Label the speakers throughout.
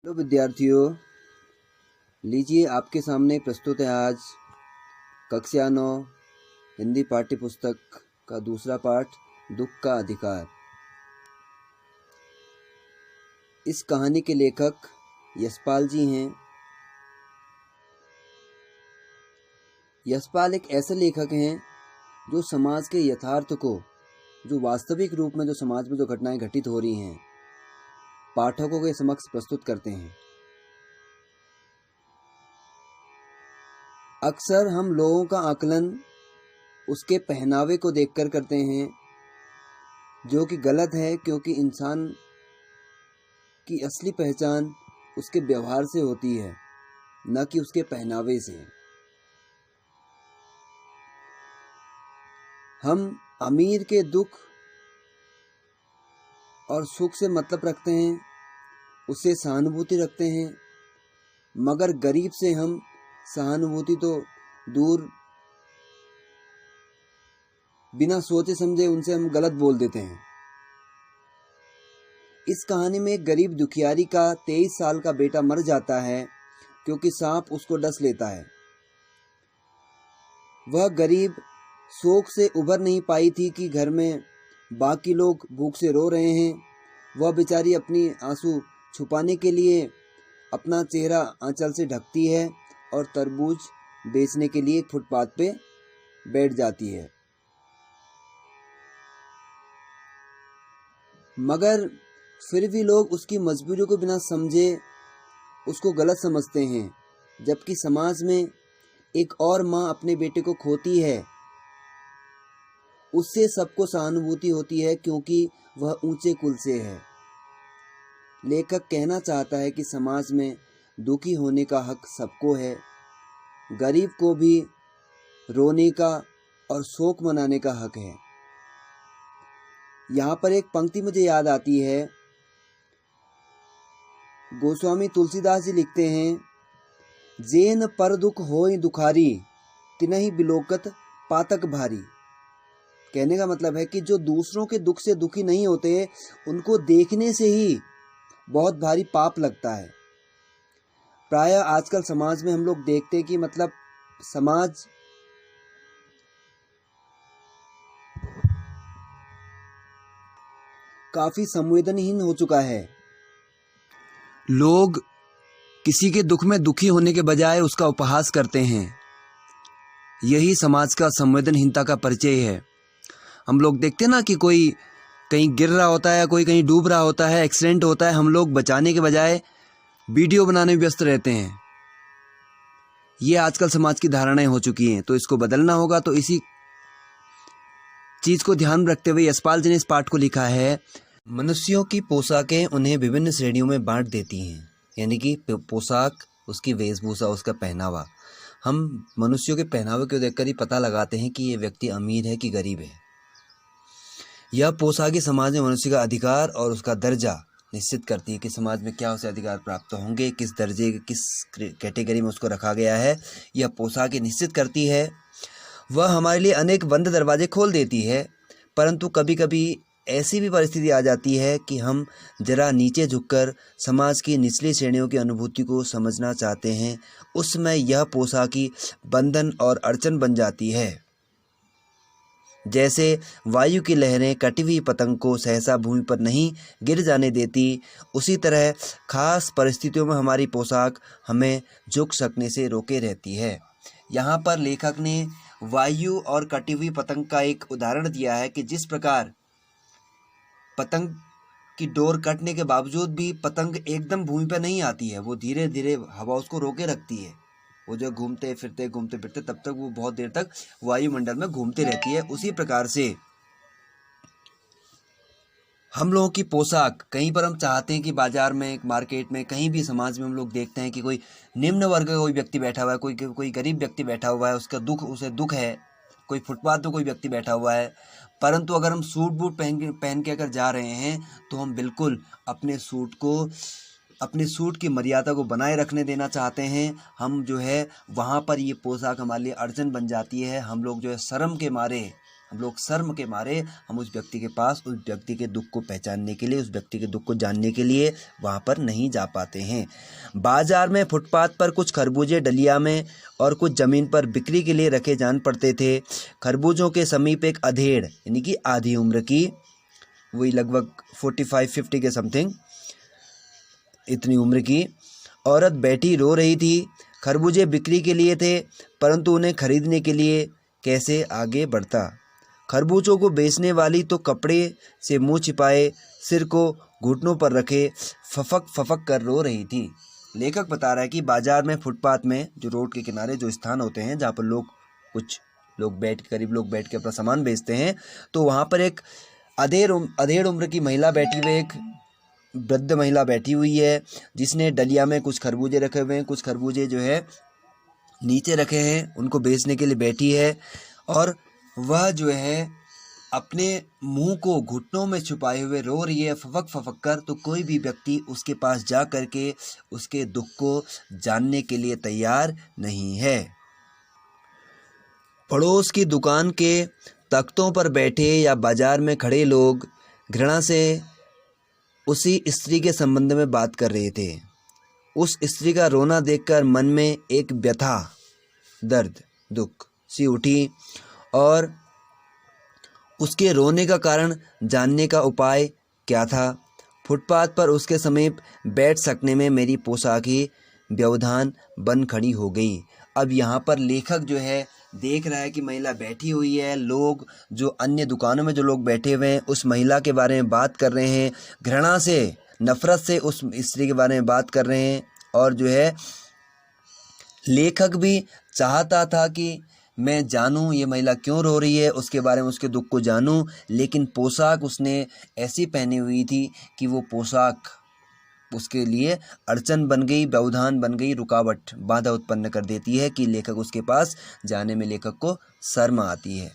Speaker 1: Hello विद्यार्थियों, लीजिए आपके सामने प्रस्तुत है आज कक्षा 9 हिंदी पाठ्य पुस्तक का दूसरा पाठ दुख का अधिकार। इस कहानी के लेखक यशपाल जी हैं। यशपाल एक ऐसे लेखक हैं जो समाज के यथार्थ को, जो वास्तविक रूप में जो समाज में जो घटनाएं घटित हो रही हैं, पाठकों के समक्ष प्रस्तुत करते हैं। अक्सर हम लोगों का आकलन उसके पहनावे को देखकर करते हैं, जो कि गलत है, क्योंकि इंसान की असली पहचान उसके व्यवहार से होती है, न कि उसके पहनावे से। हम अमीर के दुख और सुख से मतलब रखते हैं, उससे सहानुभूति रखते हैं, मगर गरीब से हम सहानुभूति तो दूर, बिना सोचे समझे उनसे हम गलत बोल देते हैं। इस कहानी में एक गरीब दुखियारी का 23 साल का बेटा मर जाता है क्योंकि सांप उसको डस लेता है। वह गरीब शोक से उबर नहीं पाई थी कि घर में बाकी लोग भूख से रो रहे हैं। वह बेचारी अपनी आंसू छुपाने के लिए अपना चेहरा आंचल से ढकती है और तरबूज बेचने के लिए फुटपाथ पे बैठ जाती है। मगर फिर भी लोग उसकी मजबूरी को बिना समझे उसको गलत समझते हैं, जबकि समाज में एक और माँ अपने बेटे को खोती है, उससे सबको सहानुभूति होती है क्योंकि वह ऊंचे कुल से है। लेखक कहना चाहता है कि समाज में दुखी होने का हक सबको है, गरीब को भी रोने का और शोक मनाने का हक है। यहाँ पर एक पंक्ति मुझे याद आती है। गोस्वामी तुलसीदास जी लिखते हैं, जेन पर दुख होय दुखारी, तिनहि बिलोकत पातक भारी। कहने का मतलब है कि जो दूसरों के दुख से दुखी नहीं होते, उनको देखने से ही बहुत भारी पाप लगता है। प्रायः आजकल समाज में हम लोग देखते हैं कि मतलब समाज काफी संवेदनहीन हो चुका है। लोग किसी के दुख में दुखी होने के बजाय उसका उपहास करते हैं। यही समाज का संवेदनहीनता का परिचय है। हम लोग देखते हैं ना कि कोई कहीं गिर रहा होता है, कोई कहीं डूब रहा होता है, एक्सीडेंट होता है, हम लोग बचाने के बजाय वीडियो बनाने में व्यस्त रहते हैं। ये आजकल समाज की धारणाएं हो चुकी हैं, तो इसको बदलना होगा। तो इसी चीज को ध्यान रखते हुए यशपाल जी ने इस पाठ को लिखा है। मनुष्यों की पोशाकें उन्हें विभिन्न श्रेणियों में बांट देती हैं, यानी कि पोशाक, उसकी वेशभूषा, उसका पहनावा। हम मनुष्यों के पहनावे को देखकर ही पता लगाते हैं कि ये व्यक्ति अमीर है कि गरीब है। यह पोशाकी समाज में मनुष्य का अधिकार और उसका दर्जा निश्चित करती है कि समाज में क्या उसे अधिकार प्राप्त होंगे, किस दर्जे, किस कैटेगरी में उसको रखा गया है। यह पोशाकी निश्चित करती है। वह हमारे लिए अनेक बंद दरवाजे खोल देती है, परंतु कभी कभी ऐसी भी परिस्थिति आ जाती है कि हम जरा नीचे झुककर समाज की निचली श्रेणियों की अनुभूति को समझना चाहते हैं। उस समय यह पोशाकी बंधन और अड़चन बन जाती है। जैसे वायु की लहरें कटी हुई पतंग को सहसा भूमि पर नहीं गिर जाने देती, उसी तरह खास परिस्थितियों में हमारी पोशाक हमें झुक सकने से रोके रहती है। यहाँ पर लेखक ने वायु और कटी हुई पतंग का एक उदाहरण दिया है कि जिस प्रकार पतंग की डोर कटने के बावजूद भी पतंग एकदम भूमि पर नहीं आती है, वो धीरे धीरे हवा उसको रोके रखती है। वो जो घूमते फिरते तब तक वो बहुत देर तक वायुमंडल में घूमती रहती है। उसी प्रकार से हम लोगों की पोशाक, कहीं पर हम चाहते हैं कि बाजार में, मार्केट में, कहीं भी समाज में हम लोग देखते हैं कि कोई निम्न वर्ग का कोई व्यक्ति बैठा हुआ है, कोई गरीब व्यक्ति बैठा हुआ है, उसे दुख है। कोई फुटपाथ पर कोई व्यक्ति बैठा हुआ है, परंतु अगर हम सूट बूट पहन के अगर जा रहे हैं तो हम बिल्कुल अपने सूट की मर्यादा को बनाए रखने देना चाहते हैं। हम जो है वहाँ पर ये पोशाक हमारे लिए अड़चन बन जाती है। हम लोग जो है शर्म के मारे हम लोग शर्म के मारे हम उस व्यक्ति के पास, उस व्यक्ति के दुख को पहचानने के लिए, उस व्यक्ति के दुख को जानने के लिए वहाँ पर नहीं जा पाते हैं। बाजार में फुटपाथ पर कुछ खरबूजे डलिया में और कुछ ज़मीन पर बिक्री के लिए रखे जान पड़ते थे। खरबूजों के समीप एक अधेड़ यानी कि आधी उम्र की, वही लगभग 45-50 के समथिंग इतनी उम्र की औरत बैठी रो रही थी। खरबूजे बिक्री के लिए थे, परंतु उन्हें खरीदने के लिए कैसे आगे बढ़ता। खरबूजों को बेचने वाली तो कपड़े से मुंह छिपाए, सिर को घुटनों पर रखे फफक फफक कर रो रही थी। लेखक बता रहा है कि बाजार में, फुटपाथ में, जो रोड के किनारे जो स्थान होते हैं जहाँ पर कुछ लोग गरीब लोग बैठ के अपना सामान बेचते हैं, तो वहाँ पर एक अधेड़ उम्र की महिला बैठी हुई, एक वृद्ध महिला बैठी हुई है, जिसने डलिया में कुछ खरबूजे रखे हुए हैं। कुछ खरबूजे जो है नीचे रखे हैं, उनको बेचने के लिए बैठी है और वह जो है अपने मुंह को घुटनों में छुपाए हुए रो रही है फफक फफक कर। तो कोई भी व्यक्ति उसके पास जा कर के उसके दुख को जानने के लिए तैयार नहीं है। पड़ोस की दुकान के तख्तों पर बैठे या बाजार में खड़े लोग घृणा से उसी स्त्री के संबंध में बात कर रहे थे। उस स्त्री का रोना देखकर मन में एक व्यथा, दर्द, दुख सी उठी और उसके रोने का कारण जानने का उपाय क्या था। फुटपाथ पर उसके समीप बैठ सकने में मेरी पोशाक ही व्यवधान बन खड़ी हो गई। अब यहाँ पर लेखक जो है देख रहा है कि महिला बैठी हुई है, लोग जो अन्य दुकानों में जो लोग बैठे हुए हैं उस महिला के बारे में बात कर रहे हैं, घृणा से, नफरत से उस स्त्री के बारे में बात कर रहे हैं। और जो है लेखक भी चाहता था कि मैं जानूं ये महिला क्यों रो रही है, उसके बारे में, उसके दुख को जानूं, लेकिन पोशाक उसने ऐसी पहनी हुई थी कि वो पोशाक उसके लिए अड़चन बन गई, व्यवधान बन गई, रुकावट, बाधा उत्पन्न कर देती है कि लेखक उसके पास जाने में लेखक को शर्म आती है।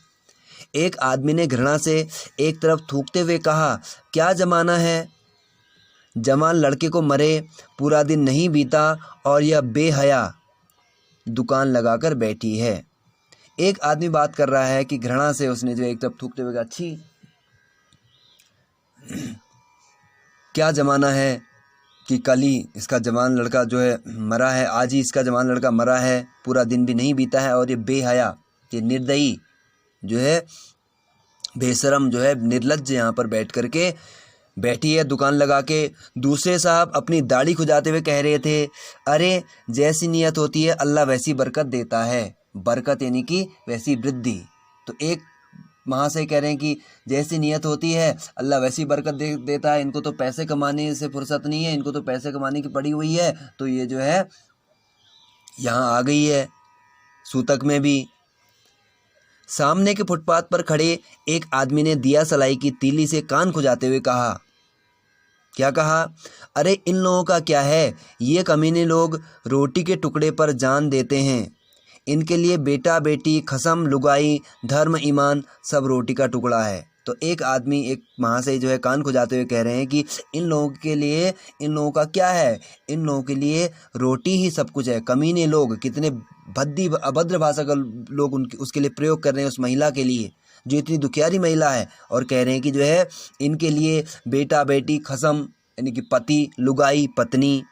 Speaker 1: एक आदमी ने घृणा से एक तरफ थूकते हुए कहा, क्या जमाना है, जवान लड़के को मरे पूरा दिन नहीं बीता और यह बेहया दुकान लगाकर बैठी है। एक आदमी बात कर रहा है कि घृणा से उसने जो एक तरफ थूकते हुए कहा, अच्छी क्या जमाना है कि कल ही इसका जवान लड़का जो है मरा है, आज ही इसका जवान लड़का मरा है, पूरा दिन भी नहीं बीता है और ये बेहया, ये निर्दयी जो है, बेशरम जो है, निर्लज्ज यहाँ पर बैठ करके बैठी है दुकान लगा के। दूसरे साहब अपनी दाढ़ी खुजाते हुए कह रहे थे, अरे जैसी नियत होती है अल्लाह वैसी बरकत देता है। बरकत यानी कि वैसी वृद्धि। तो एक महाशय कह रहे हैं कि जैसी नियत होती है अल्लाह वैसी बरकत देता है। इनको तो पैसे कमाने से फुर्सत नहीं है, इनको तो पैसे कमाने की पड़ी हुई है, तो ये जो है यहाँ आ गई है सूतक में भी। सामने के फुटपाथ पर खड़े एक आदमी ने दिया सलाई की तीली से कान खुजाते हुए कहा, क्या कहा, अरे इन लोगों का क्या है, ये कमीने लोग रोटी के टुकड़े पर जान देते हैं। इनके लिए बेटा बेटी, खसम, लुगाई, धर्म, ईमान सब रोटी का टुकड़ा है। तो एक आदमी, एक महाशय जो है कान खुजाते हुए कह रहे हैं कि इन लोगों के लिए, इन लोगों का क्या है, इन लोगों के लिए रोटी ही सब कुछ है। कमीने लोग, कितने भद्दी अभद्र भाषा का लोग उसके लिए प्रयोग कर रहे हैं, उस महिला के लिए जो इतनी दुखियारी महिला है, और कह रहे हैं कि जो है इनके लिए बेटा बेटी, खसम यानी कि पति, लुगाई पत्नी,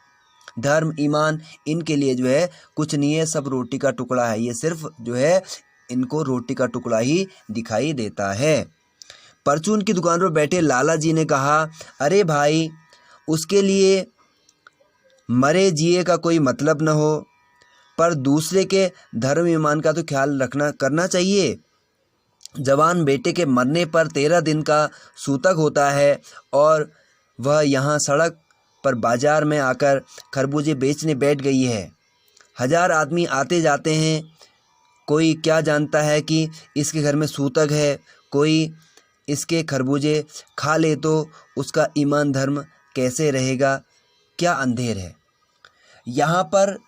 Speaker 1: धर्म, ईमान, इनके लिए जो है कुछ नहीं है, सब रोटी का टुकड़ा है। ये सिर्फ जो है इनको रोटी का टुकड़ा ही दिखाई देता है। परचून की दुकान पर बैठे लाला जी ने कहा, अरे भाई, उसके लिए मरे जिए का कोई मतलब न हो, पर दूसरे के धर्म ईमान का तो ख्याल करना चाहिए। जवान बेटे के मरने पर 13 दिन का सूतक होता है और वह यहाँ सड़क पर बाजार में आकर खरबूजे बेचने बैठ गई है। 1000 आदमी आते जाते हैं, कोई क्या जानता है कि इसके घर में सूतक है, कोई इसके खरबूजे खा ले तो उसका ईमान धर्म कैसे रहेगा, क्या अंधेर है। यहाँ पर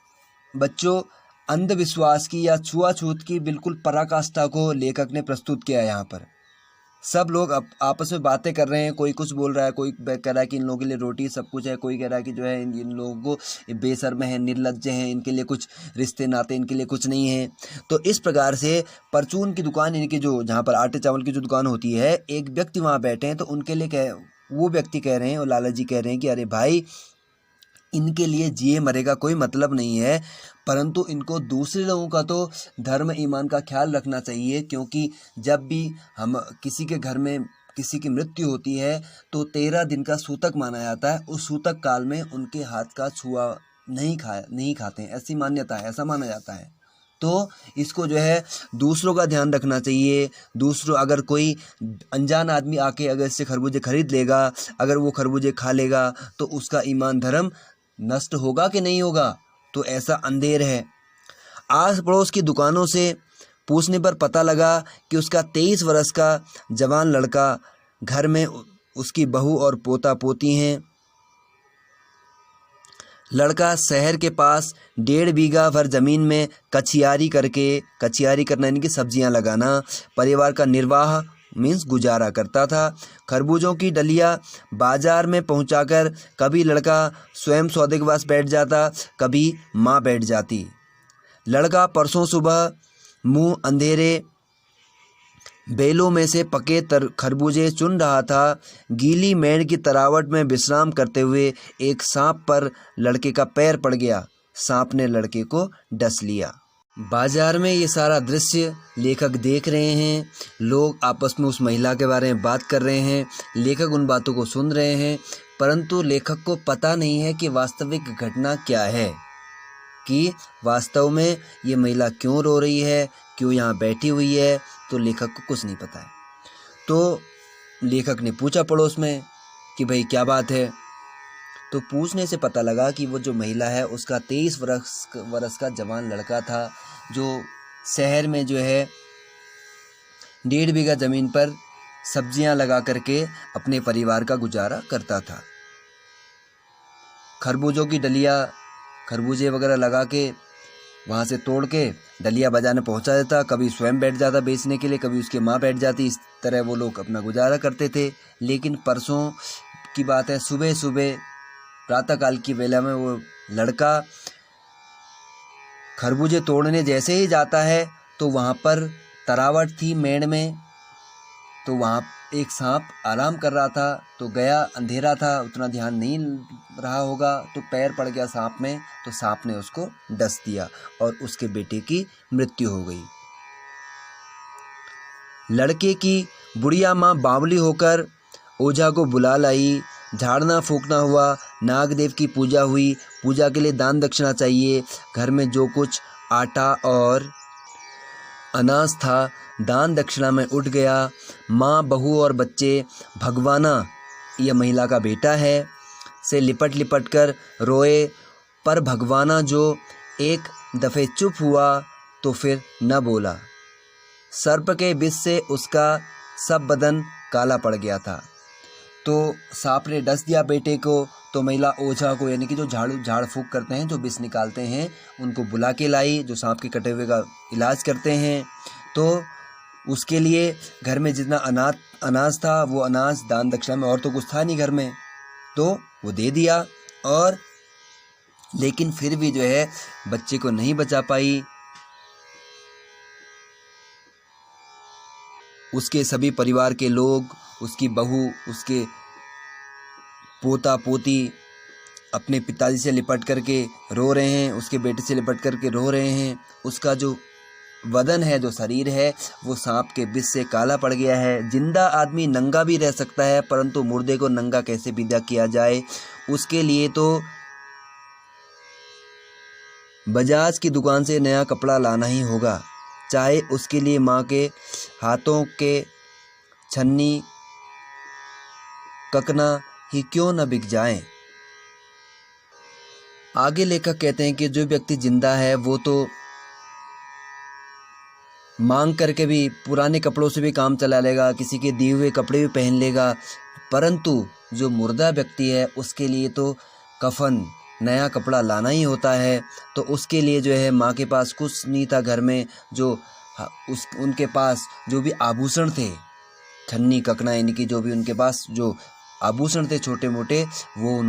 Speaker 1: बच्चों अंधविश्वास की या छुआछूत की बिल्कुल पराकाष्ठा को लेखक ने प्रस्तुत किया। यहाँ पर सब लोग आपस में बातें कर रहे हैं, कोई कुछ बोल रहा है, कोई कह रहा है कि इन लोगों के लिए रोटी सब कुछ है, कोई कह रहा है कि जो है इन लोगों को बेशर्म है, निर्लज्ज हैं, इनके लिए कुछ रिश्ते नाते इनके लिए कुछ नहीं है। तो इस प्रकार से परचून की दुकान, इनकी जो जहाँ पर आटे चावल की जो दुकान होती है, एक व्यक्ति वहाँ बैठे हैं, तो उनके लिए वो व्यक्ति कह रहे हैं और लाला जी कह रहे हैं कि अरे भाई, इनके लिए जिए मरे का कोई मतलब नहीं है, परंतु इनको दूसरे लोगों का तो धर्म ईमान का ख्याल रखना चाहिए, क्योंकि जब भी हम किसी के घर में किसी की मृत्यु होती है तो 13 दिन का सूतक माना जाता है। उस सूतक काल में उनके हाथ का छुआ नहीं खाते हैं, ऐसी मान्यता है, ऐसा माना जाता है। तो इसको जो है दूसरों का ध्यान रखना चाहिए। दूसरों, अगर कोई अनजान आदमी आके अगर इससे खरबूजे खरीद लेगा, अगर वो खरबूजे खा लेगा, तो उसका ईमान धर्म नष्ट होगा कि नहीं होगा? तो ऐसा अंधेर है। आस पड़ोस की दुकानों से पूछने पर पता लगा कि उसका 23 वर्ष का जवान लड़का, घर में उसकी बहू और पोता पोती हैं। लड़का शहर के पास 1.5 बीघा भर ज़मीन में कचियारी करना यानी कि सब्जियां लगाना, परिवार का निर्वाह मीन्स गुजारा करता था। खरबूजों की डलिया बाजार में पहुंचाकर कभी लड़का स्वयं सौदे के पास बैठ जाता, कभी माँ बैठ जाती। लड़का परसों सुबह मुंह अंधेरे बेलों में से पके खरबूजे चुन रहा था। गीली मेड़ की तरावट में विश्राम करते हुए एक सांप पर लड़के का पैर पड़ गया। सांप ने लड़के को डस लिया। बाजार में ये सारा दृश्य लेखक देख रहे हैं। लोग आपस में उस महिला के बारे में बात कर रहे हैं। लेखक उन बातों को सुन रहे हैं, परंतु लेखक को पता नहीं है कि वास्तविक घटना क्या है, कि वास्तव में ये महिला क्यों रो रही है, क्यों यहाँ बैठी हुई है। तो लेखक को कुछ नहीं पता है। तो लेखक ने पूछा पड़ोस में कि भाई क्या बात है। तो पूछने से पता लगा कि वो जो महिला है उसका 23 वर्ष का जवान लड़का था, जो शहर में जो है 1.5 बीघा ज़मीन पर सब्जियां लगा करके अपने परिवार का गुजारा करता था। खरबूजों की डलिया, खरबूजे वगैरह लगा के वहाँ से तोड़ के डलिया बाजार में पहुँचा देता। कभी स्वयं बैठ जाता बेचने के लिए, कभी उसकी माँ बैठ जाती। इस तरह वो लोग अपना गुजारा करते थे। लेकिन परसों की बात है, सुबह सुबह प्रातःकाल की वेला में वो लड़का खरबूजे तोड़ने जैसे ही जाता है तो वहाँ पर तरावट थी मेड़ में, तो वहाँ एक सांप आराम कर रहा था। तो गया, अंधेरा था, उतना ध्यान नहीं रहा होगा, तो पैर पड़ गया सांप में, तो सांप ने उसको डस दिया और उसके बेटे की मृत्यु हो गई। लड़के की बुढ़िया माँ बावली होकर ओझा को बुला लाई। झाड़ना फूकना हुआ, नागदेव की पूजा हुई। पूजा के लिए दान दक्षिणा चाहिए। घर में जो कुछ आटा और अनाज था दान दक्षिणा में उठ गया। माँ, बहू और बच्चे भगवाना, यह महिला का बेटा है, से लिपट लिपट कर रोए। पर भगवाना जो एक दफ़े चुप हुआ तो फिर न बोला। सर्प के विष से उसका सब बदन काला पड़ गया था। तो सांप ने डस दिया बेटे को। तो महिला ओझा को, यानी कि जो झाड़ फूक करते हैं, जो विष निकालते हैं, उनको बुला के लाई, जो सांप के कटे हुए का इलाज करते हैं। तो उसके लिए घर में जितना अनाज था वो अनाज दान दक्षिणा में, और तो कुछ था नहीं घर में, तो वो दे दिया। और लेकिन फिर भी जो है बच्चे को नहीं बचा पाई। उसके सभी परिवार के लोग, उसकी बहू, उसके पोता पोती अपने पिताजी से लिपट करके रो रहे हैं, उसके बेटे से लिपट करके रो रहे हैं। उसका जो बदन है, जो शरीर है, वो सांप के विष से काला पड़ गया है। जिंदा आदमी नंगा भी रह सकता है, परंतु मुर्दे को नंगा कैसे विदा किया जाए, उसके लिए तो बजाज की दुकान से नया कपड़ा लाना ही होगा, चाहे उसके लिए माँ के हाथों के छन्नी ककना ही क्यों न बिक जाए। आगे लेखक कहते हैं कि जो व्यक्ति जिंदा है वो तो मांग करके भी पुराने कपड़ों से भी काम चला लेगा, किसी के दिए हुए कपड़े भी पहन लेगा, परंतु जो मुर्दा व्यक्ति है उसके लिए तो कफन, नया कपड़ा लाना ही होता है। तो उसके लिए जो है माँ के पास कुछ नहीं था घर में, जो उनके पास जो भी आभूषण थे छन्नी ककना यानी कि जो भी उनके पास जो आभूषण थे छोटे मोटे, वो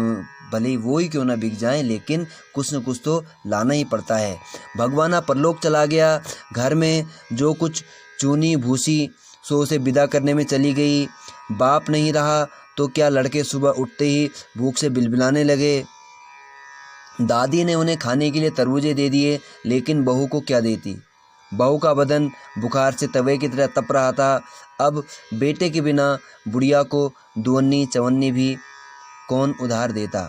Speaker 1: भले ही वो ही क्यों ना बिक जाएं, लेकिन कुछ न कुछ तो लाना ही पड़ता है। भगवाना परलोक चला गया। घर में जो कुछ चूनी भूसी सो उसे विदा करने में चली गई। बाप नहीं रहा तो क्या लड़के सुबह उठते ही भूख से बिलबिलाने लगे। दादी ने उन्हें खाने के लिए तरबूजे दे दिए, लेकिन बहू को क्या देती। बहू का बदन बुखार से तवे की तरह तप रहा था। अब बेटे के बिना बुढ़िया को दुवन्नी चवन्नी भी कौन उधार देता।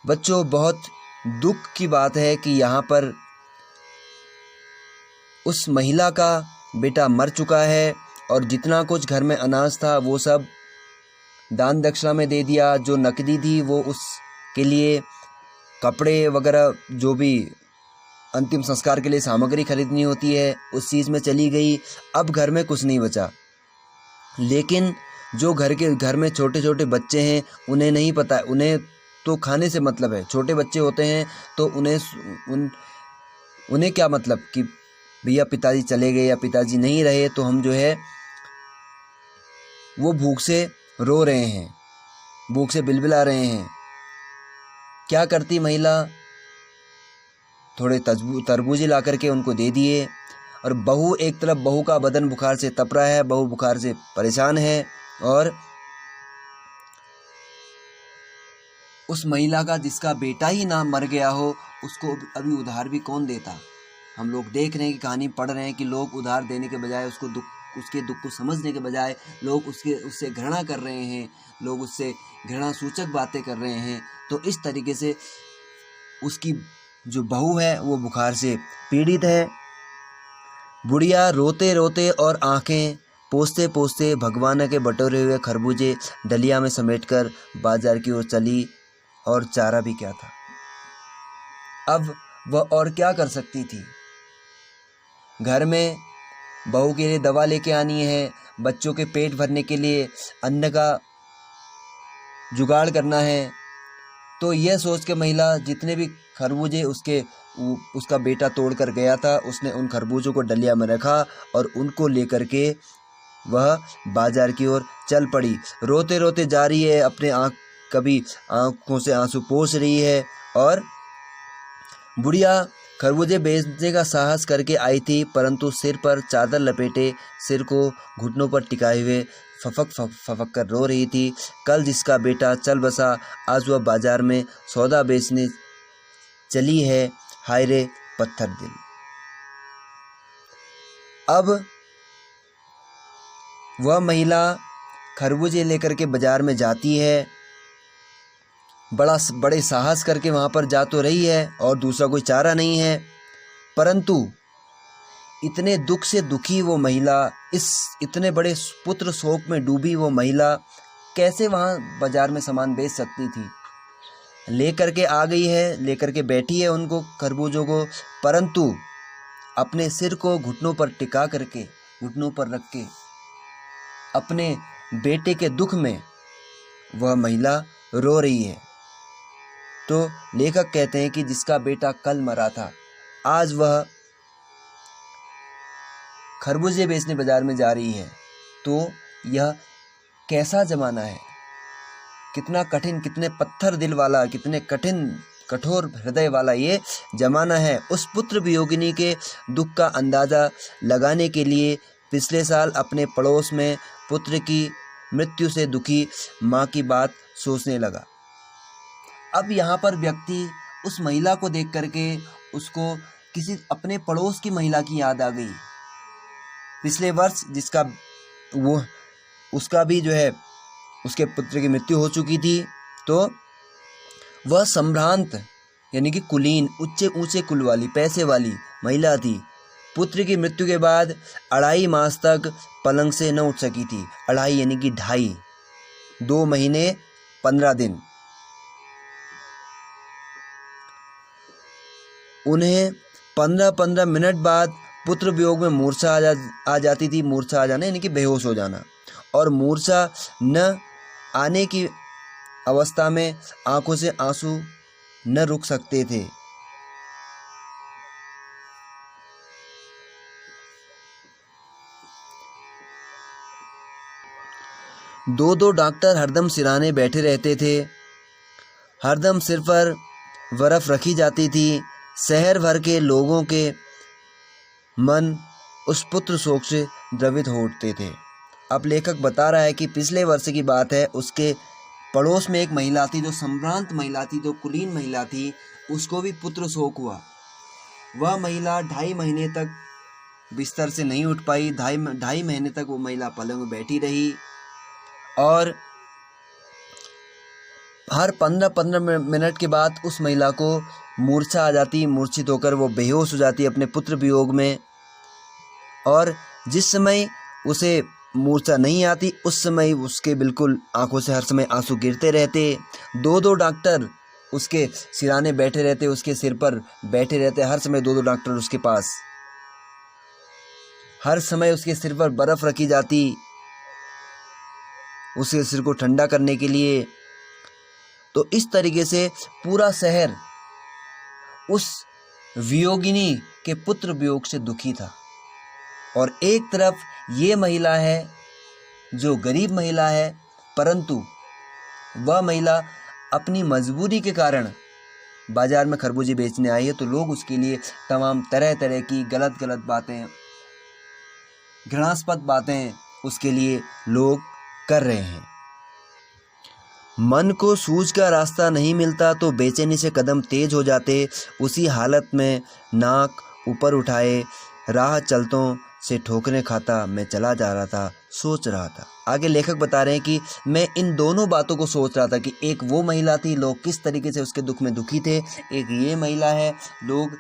Speaker 1: बच्चों, बहुत दुख की बात है कि यहाँ पर उस महिला का बेटा मर चुका है और जितना कुछ घर में अनाज था वो सब दान दक्षिणा में दे दिया। जो नकदी थी वो उसके लिए कपड़े वगैरह जो भी अंतिम संस्कार के लिए सामग्री खरीदनी होती है उस चीज़ में चली गई। अब घर में कुछ नहीं बचा। लेकिन जो घर में छोटे छोटे बच्चे हैं उन्हें नहीं पता, उन्हें तो खाने से मतलब है। छोटे बच्चे होते हैं तो उन्हें क्या मतलब कि भैया पिताजी चले गए या पिताजी नहीं रहे तो हम जो है वो भूख से रो रहे हैं, भूख से बिलबिला रहे हैं। क्या करती महिला, थोड़े तरबूजे ला करके उनको दे दिए। और बहू एक तरफ, बहू का बदन बुखार से तप रहा है, बहू बुखार से परेशान है। और उस महिला का जिसका बेटा ही ना मर गया हो उसको अभी उधार भी कौन देता। हम लोग देख रहे हैं कि कहानी पढ़ रहे हैं कि लोग उधार देने के बजाय उसके दुख को समझने के बजाय लोग उससे घृणा कर रहे हैं, लोग उससे घृणा सूचक बातें कर रहे हैं। तो इस तरीके से उसकी जो बहू है वो बुखार से पीड़ित है। बुढ़िया रोते रोते और आंखें पोंछते पोंछते भगवान के बटोरे हुए खरबूजे डलिया में समेटकर बाजार की ओर चली। और चारा भी क्या था, अब वह और क्या कर सकती थी। घर में बहू के लिए दवा लेके आनी है, बच्चों के पेट भरने के लिए अन्न का जुगाड़ करना है। तो यह सोच के महिला जितने भी खरबूजे उसका बेटा तोड़ कर गया था, उसने उन खरबूजों को डलिया में रखा और उनको लेकर के वह बाजार की ओर चल पड़ी। रोते रोते जा रही है, अपने कभी आंखों से आंसू पोंछ रही है। और बुढ़िया खरबूजे बेचने का साहस करके आई थी, परंतु सिर पर चादर लपेटे, सिर को घुटनों पर टिकाए हुए फफक कर रो रही थी। कल जिसका बेटा चल बसा, आज वह बाजार में सौदा बेचने चली है। हाय रे पत्थर दिल। अब वह महिला खरबूजे लेकर के बाजार में जाती है, बड़े साहस करके वहाँ पर जा तो रही है और दूसरा कोई चारा नहीं है, परंतु इतने दुख से दुखी वो महिला, इस इतने बड़े पुत्र शोक में डूबी वो महिला कैसे वहाँ बाजार में सामान बेच सकती थी। लेकर के आ गई है, लेकर के बैठी है उनको खरबूजों को, परंतु अपने सिर को घुटनों पर टिका करके, घुटनों पर रख के अपने बेटे के दुख में वह महिला रो रही है। तो लेखक कहते हैं कि जिसका बेटा कल मरा था, आज वह खरबूजे बेचने बाजार में जा रही है। तो यह कैसा जमाना है, कितना कठिन, कितने पत्थर दिल वाला, कितने कठोर हृदय वाला ये जमाना है। उस पुत्र वियोगिनी के दुख का अंदाज़ा लगाने के लिए पिछले साल अपने पड़ोस में पुत्र की मृत्यु से दुखी माँ की बात सोचने लगा। अब यहाँ पर व्यक्ति उस महिला को देख करके उसको किसी अपने पड़ोस की महिला की याद आ गई। पिछले वर्ष उसका भी जो है उसके पुत्र की मृत्यु हो चुकी थी। तो वह संभ्रांत यानी कि कुलीन, ऊंचे कुल वाली, पैसे वाली महिला थी। पुत्र की मृत्यु के बाद 2.5 मास तक पलंग से न उठ सकी थी। 2.5 यानी कि 2.5, 2 महीने 15 दिन। उन्हें 15-15 मिनट बाद पुत्र वियोग में मूर्छा आ जाती थी। मूर्छा आ जाना यानी कि बेहोश हो जाना। और मूर्छा न आने की अवस्था में आंखों से आंसू न रुक सकते थे। दो दो डॉक्टर हरदम सिराने बैठे रहते थे। हरदम सिर पर बर्फ रखी जाती थी। शहर भर के लोगों के मन उस पुत्र शोक से द्रवित हो उठते थे। अब लेखक बता रहा है कि पिछले वर्ष की बात है, उसके पड़ोस में एक महिला थी जो संभ्रांत महिला थी, जो कुलीन महिला थी, उसको भी पुत्र शोक हुआ। वह महिला 2.5 महीने तक बिस्तर से नहीं उठ पाई। 2.5 महीने तक वो महिला पलंग में बैठी रही और हर 15-15 मिनट के बाद उस महिला को मूर्छा आ जाती। मूर्छित होकर वो बेहोश हो जाती अपने पुत्र वियोग में। और जिस समय उसे मूर्छा नहीं आती उस समय उसके बिल्कुल आंखों से हर समय आंसू गिरते रहते। दो दो डॉक्टर उसके सिराने बैठे रहते, उसके सिर पर बैठे रहते। हर समय दो दो डॉक्टर उसके पास। हर समय उसके सिर पर बर्फ रखी जाती उसके सिर को ठंडा करने के लिए। तो इस तरीके से पूरा शहर उस वियोगिनी के पुत्र वियोग से दुखी था। और एक तरफ ये महिला है जो गरीब महिला है, परंतु वह महिला अपनी मजबूरी के कारण बाजार में खरबूजे बेचने आई है। तो लोग उसके लिए तमाम तरह तरह की गलत गलत बातें, घृणास्पद बातें उसके लिए लोग कर रहे हैं। मन को सूझ का रास्ता नहीं मिलता तो बेचैनी से कदम तेज हो जाते। उसी हालत में नाक ऊपर उठाए राह चलतों से ठोकरें खाता मैं चला जा रहा था, सोच रहा था। आगे लेखक बता रहे हैं कि मैं इन दोनों बातों को सोच रहा था कि एक वो महिला थी, लोग किस तरीके से उसके दुख में दुखी थे। एक ये महिला है, लोग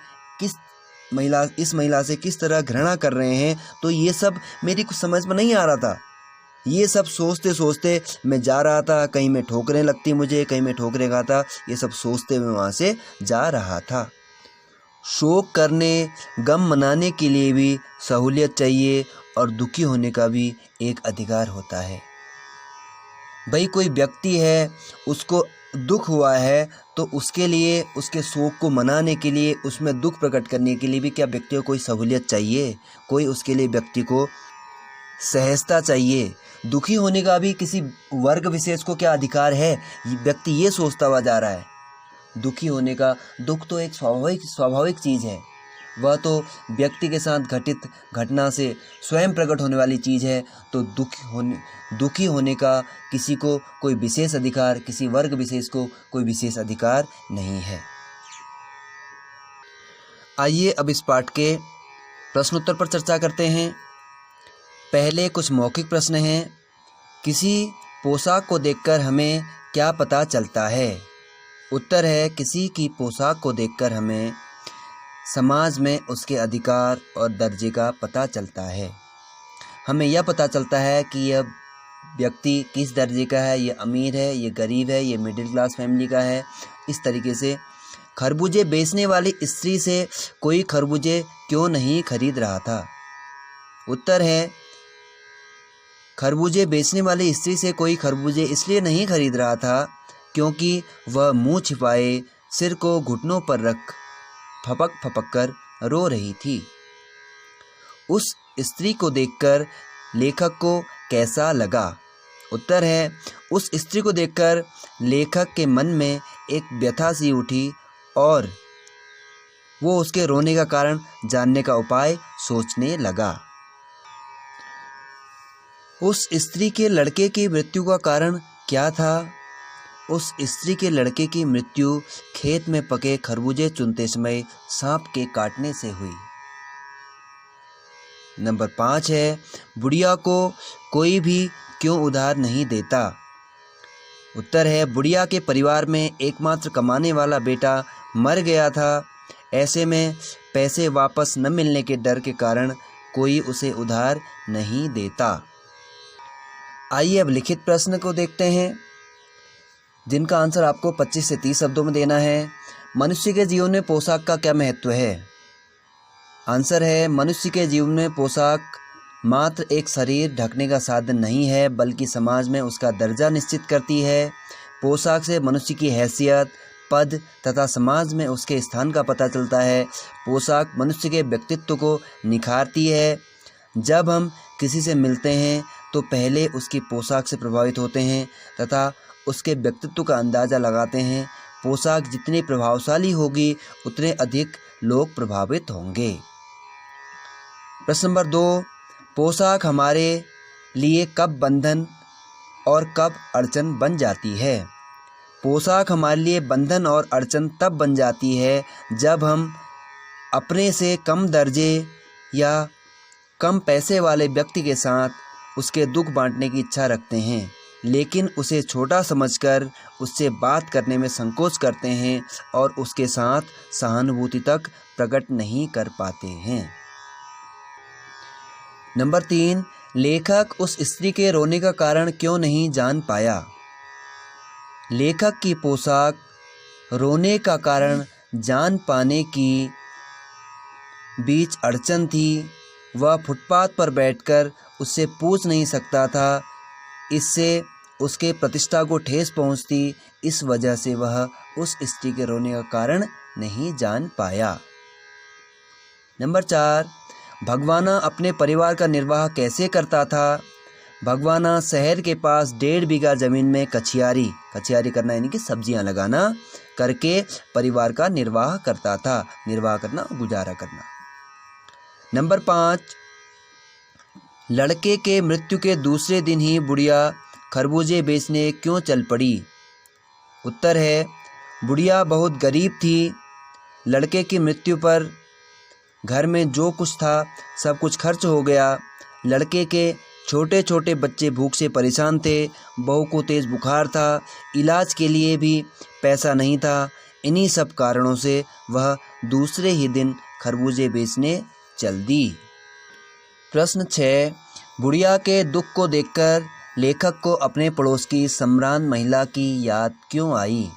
Speaker 1: इस महिला से किस तरह घृणा कर रहे हैं। तो ये सब मेरी कुछ समझ में नहीं आ रहा था। ये सब सोचते सोचते मैं जा रहा था। कहीं मैं ठोकरें लगती मुझे, कहीं मैं ठोकरें खाता। ये सब सोचते मैं वहाँ से जा रहा था। शोक करने, गम मनाने के लिए भी सहूलियत चाहिए और दुखी होने का भी एक अधिकार होता है। भाई कोई व्यक्ति है, उसको दुख हुआ है तो उसके लिए, उसके शोक को मनाने के लिए, उसमें दुख प्रकट करने के लिए भी क्या व्यक्ति को कोई सहूलियत चाहिए? कोई उसके लिए व्यक्ति को सहजता चाहिए। दुखी होने का भी किसी वर्ग विशेष को क्या अधिकार है? व्यक्ति ये सोचता हुआ जा रहा है। दुखी होने का, दुख तो एक स्वाभाविक चीज़ है। वह तो व्यक्ति के साथ घटित घटना से स्वयं प्रकट होने वाली चीज़ है। तो दुखी होने का किसी को कोई विशेष अधिकार, किसी वर्ग विशेष को कोई विशेष अधिकार नहीं है। आइए अब इस पाठ के प्रश्नोत्तर पर चर्चा करते हैं। पहले कुछ मौखिक प्रश्न हैं। किसी पोशाक को देखकर हमें क्या पता चलता है? उत्तर है, किसी की पोशाक को देखकर हमें समाज में उसके अधिकार और दर्जे का पता चलता है। हमें यह पता चलता है कि यह व्यक्ति किस दर्जे का है, ये अमीर है, ये गरीब है, ये मिडिल क्लास फैमिली का है। इस तरीके से खरबूजे बेचने वाली स्त्री से कोई खरबूजे क्यों नहीं खरीद रहा था? उत्तर है, खरबूजे बेचने वाली स्त्री से कोई खरबूजे इसलिए नहीं खरीद रहा था क्योंकि वह मुंह छिपाए सिर को घुटनों पर रख फपक फपक कर रो रही थी। उस स्त्री को देखकर लेखक को कैसा लगा? उत्तर है, उस स्त्री को देखकर लेखक के मन में एक व्यथा सी उठी और वो उसके रोने का कारण जानने का उपाय सोचने लगा। उस स्त्री के लड़के की मृत्यु का कारण क्या था? उस स्त्री के लड़के की मृत्यु खेत में पके खरबूजे चुनते समय सांप के काटने से हुई। नंबर 5 है, बुढ़िया को कोई भी क्यों उधार नहीं देता? उत्तर है, बुढ़िया के परिवार में एकमात्र कमाने वाला बेटा मर गया था। ऐसे में पैसे वापस न मिलने के डर के कारण कोई उसे उधार नहीं देता। आइए अब लिखित प्रश्न को देखते हैं, जिनका आंसर आपको 25 से 30 शब्दों में देना है। मनुष्य के जीवन में पोशाक का क्या महत्व है? आंसर है, मनुष्य के जीवन में पोशाक मात्र एक शरीर ढकने का साधन नहीं है, बल्कि समाज में उसका दर्जा निश्चित करती है। पोशाक से मनुष्य की हैसियत, पद तथा समाज में उसके स्थान का पता चलता है। पोशाक मनुष्य के व्यक्तित्व को निखारती है। जब हम किसी से मिलते हैं तो पहले उसकी पोशाक से प्रभावित होते हैं तथा उसके व्यक्तित्व का अंदाज़ा लगाते हैं। पोशाक जितनी प्रभावशाली होगी उतने अधिक लोग प्रभावित होंगे। प्रश्न नंबर 2, पोशाक हमारे लिए कब बंधन और कब अड़चन बन जाती है? पोशाक हमारे लिए बंधन और अड़चन तब बन जाती है जब हम अपने से कम दर्जे या कम पैसे वाले व्यक्ति के साथ उसके दुख बांटने की इच्छा रखते हैं, लेकिन उसे छोटा समझकर उससे बात करने में संकोच करते हैं और उसके साथ सहानुभूति तक प्रकट नहीं कर पाते हैं। नंबर 3, लेखक उस स्त्री के रोने का कारण क्यों नहीं जान पाया? लेखक की पोशाक रोने का कारण जान पाने की बीच अड़चन थी। वह फुटपाथ पर बैठकर उससे पूछ नहीं सकता था, इससे उसके प्रतिष्ठा को ठेस पहुंचती। इस वजह से वह उस स्त्री के रोने का कारण नहीं जान पाया। नंबर 4, भगवाना अपने परिवार का निर्वाह कैसे करता था? भगवाना शहर के पास 1.5 बीघा ज़मीन में कछियारी करना यानी कि सब्जियां लगाना करके परिवार का निर्वाह करता था। निर्वाह करना, गुजारा करना। नंबर 5, लड़के के मृत्यु के दूसरे दिन ही बुढ़िया खरबूजे बेचने क्यों चल पड़ी? उत्तर है, बुढ़िया बहुत गरीब थी। लड़के की मृत्यु पर घर में जो कुछ था सब कुछ खर्च हो गया। लड़के के छोटे छोटे बच्चे भूख से परेशान थे। बहू को तेज़ बुखार था। इलाज के लिए भी पैसा नहीं था। इन्हीं सब कारणों से वह दूसरे ही दिन खरबूजे बेचने चल दी। प्रश्न 6, बुढ़िया के दुख को देखकर लेखक को अपने पड़ोस की सम्रांत महिला की याद क्यों आई?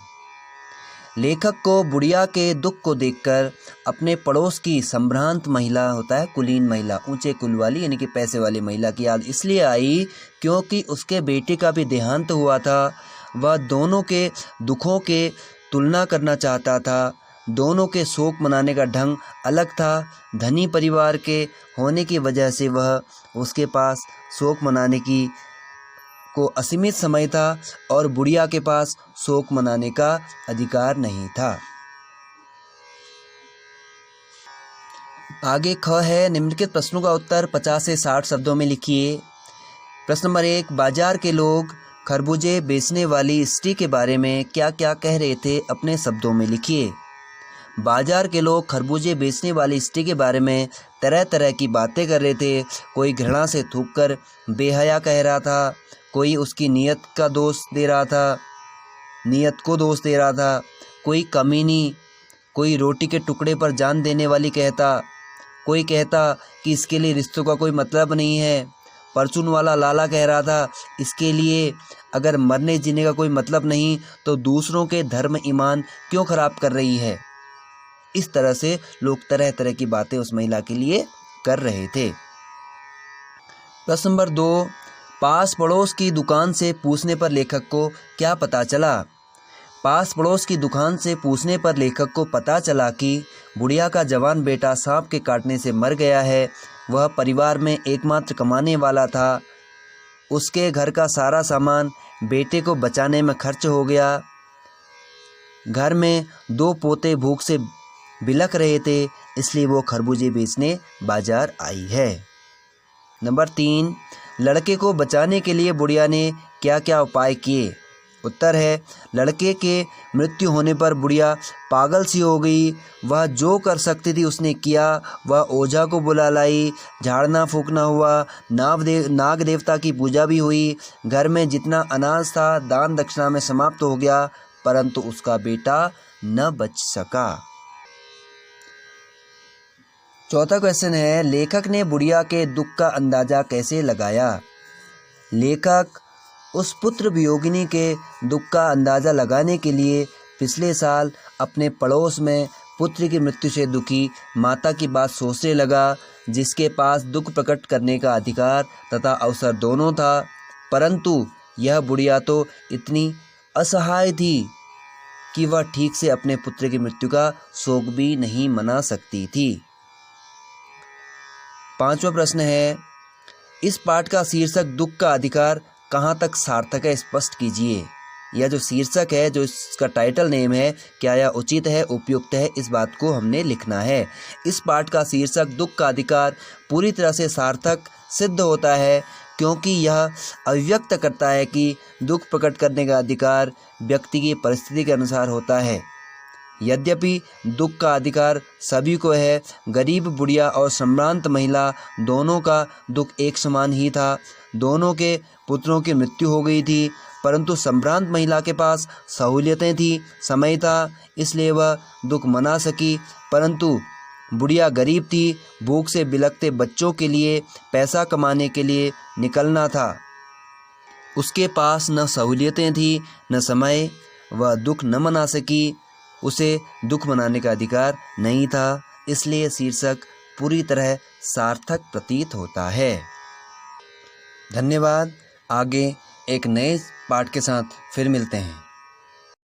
Speaker 1: लेखक को बुढ़िया के दुख को देखकर अपने पड़ोस की सम्भ्रांत महिला होता है कुलीन महिला, ऊंचे कुल वाली यानी कि पैसे वाली महिला की याद इसलिए आई क्योंकि उसके बेटे का भी देहांत हुआ था। वह दोनों के दुखों के तुलना करना चाहता था। दोनों के शोक मनाने का ढंग अलग था। धनी परिवार के होने की वजह से वह उसके पास शोक मनाने को असीमित समय था और बुढ़िया के पास शोक मनाने का अधिकार नहीं था। आगे ख है, निम्नलिखित प्रश्नों का उत्तर 50 से 60 शब्दों में लिखिए। प्रश्न नंबर 1, बाजार के लोग खरबूजे बेचने वाली स्त्री के बारे में क्या क्या कह रहे थे? अपने शब्दों में लिखिए। बाजार के लोग खरबूजे बेचने वाली स्त्री के बारे में तरह तरह की बातें कर रहे थे। कोई घृणा से थूककर बेहया कह रहा था, कोई उसकी नीयत को दोष दे रहा था, कोई कमीनी, कोई रोटी के टुकड़े पर जान देने वाली कहता, कोई कहता कि इसके लिए रिश्तों का कोई मतलब नहीं है। परचून वाला लाला कह रहा था, इसके लिए अगर मरने जीने का कोई मतलब नहीं तो दूसरों के धर्म ईमान क्यों खराब कर रही है। इस तरह से लोग तरह तरह की बातें उस महिला के लिए कर रहे थे। प्रश्न नंबर 2, पास पड़ोस की दुकान से पूछने पर लेखक को क्या पता चला? पास पड़ोस की दुकान से पूछने पर लेखक को पता चला कि बुढ़िया का जवान बेटा सांप के काटने से मर गया है। वह परिवार में एकमात्र कमाने वाला था। उसके घर का सारा सामान बेटे को बचाने में खर्च हो गया। घर में 2 पोते भूख से बिलख रहे थे, इसलिए वो खरबूजे बेचने बाजार आई है। नंबर 3, लड़के को बचाने के लिए बुढ़िया ने क्या क्या उपाय किए? उत्तर है, लड़के के मृत्यु होने पर बुढ़िया पागल सी हो गई। वह जो कर सकती थी उसने किया। वह ओझा को बुला लाई, झाड़ना फूकना हुआ, नाग देवता की पूजा भी हुई। घर में जितना अनाज था दान दक्षिणा में समाप्त हो गया, परंतु उसका बेटा न बच सका। चौथा क्वेश्चन है, लेखक ने बुढ़िया के दुख का अंदाजा कैसे लगाया? लेखक उस पुत्र वियोगिनी के दुख का अंदाज़ा लगाने के लिए पिछले साल अपने पड़ोस में पुत्र की मृत्यु से दुखी माता की बात सोचने लगा, जिसके पास दुख प्रकट करने का अधिकार तथा अवसर दोनों था, परंतु यह बुढ़िया तो इतनी असहाय थी कि वह ठीक से अपने पुत्र की मृत्यु का शोक भी नहीं मना सकती थी। 5वां प्रश्न है, इस पाठ का शीर्षक दुख का अधिकार कहाँ तक सार्थक है, स्पष्ट कीजिए। यह जो शीर्षक है, जो इसका टाइटल नेम है, क्या यह उचित है, उपयुक्त है, इस बात को हमने लिखना है। इस पाठ का शीर्षक दुख का अधिकार पूरी तरह से सार्थक सिद्ध होता है, क्योंकि यह अभिव्यक्त करता है कि दुख प्रकट करने का अधिकार व्यक्ति की परिस्थिति के अनुसार होता है। यद्यपि दुख का अधिकार सभी को है, गरीब बुढ़िया और संभ्रांत महिला दोनों का दुख एक समान ही था। दोनों के पुत्रों की मृत्यु हो गई थी, परंतु संभ्रांत महिला के पास सहूलियतें थी, समय था, इसलिए वह दुख मना सकी। परंतु बुढ़िया गरीब थी, भूख से बिलखते बच्चों के लिए पैसा कमाने के लिए निकलना था। उसके पास न सहूलियतें थी न समय, वह दुख न मना सकी, उसे दुख मनाने का अधिकार नहीं था, इसलिए शीर्षक पूरी तरह सार्थक प्रतीत होता है। धन्यवाद। आगे एक नए पाठ के साथ फिर मिलते हैं।